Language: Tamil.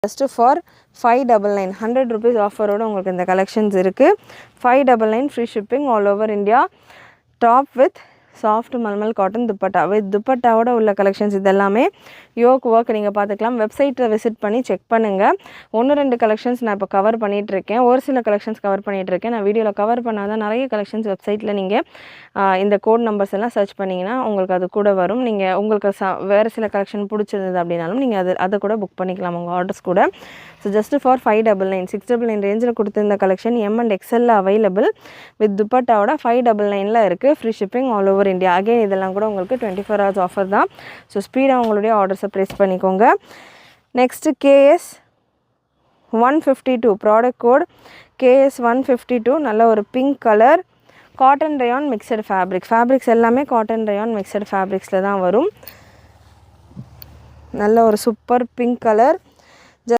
ஜஸ்ட் ஃபார் 599 100 rupees ஆஃபரோடு உங்களுக்கு இந்த கலெக்ஷன்ஸ் இருக்குது. 599 free shipping all over India. Top with soft mulmul cotton dupatta with துப்பட்டாவோட உள்ள கலெக்ஷன்ஸ் இதெல்லாமே யோக் ஒர்க் நீங்கள் பார்த்துக்கலாம். வெப்சைட்டில் விசிட் பண்ணி செக் பண்ணுங்கள். 1-2 கலெக்ஷன்ஸ் நான் இப்போ கவர் பண்ணிகிட்ருக்கேன். ஒரு சில கலெக்ஷன்ஸ் கவர் பண்ணிகிட்ருக்கேன். நான் வீடியோவில் கவர் பண்ணாதான் நிறைய கலெக்ஷன்ஸ் வெப்சைட்டில் நீங்கள் இந்த கோட் நம்பர்ஸ் எல்லாம் சர்ச் பண்ணிங்கன்னா உங்களுக்கு அது கூட வரும். நீங்கள் உங்களுக்கு வேறு சில கலெக்ஷன் பிடிச்சிருந்தது அப்படின்னாலும் நீங்கள் அதை கூட புக் பண்ணிக்கலாம் உங்கள் ஆர்டர்ஸ் கூட. ஸோ ஜஸ்ட் ஃபார் 599 699 ரேஞ்சில் கொடுத்துருந்த collection M and XL available with துப்பட்டாவோட 599 இருக்குது. Free shipping all over India. Again இதெல்லாம் கூட உங்களுக்கு 24 hours ஆஃபர் தான். ஸோ ஸ்பீடாக உங்களுடைய ஆர்டர்ஸை ப்ளேஸ் பண்ணிக்கோங்க. Next KS 152 product code KS 152 நல்ல ஒரு pink colour cotton rayon mixed fabrics எல்லாமே காட்டன் ரயான் மிக்சடு ஃபேப்ரிக்ஸில் தான் வரும். நல்ல ஒரு சூப்பர் பிங்க் கலர்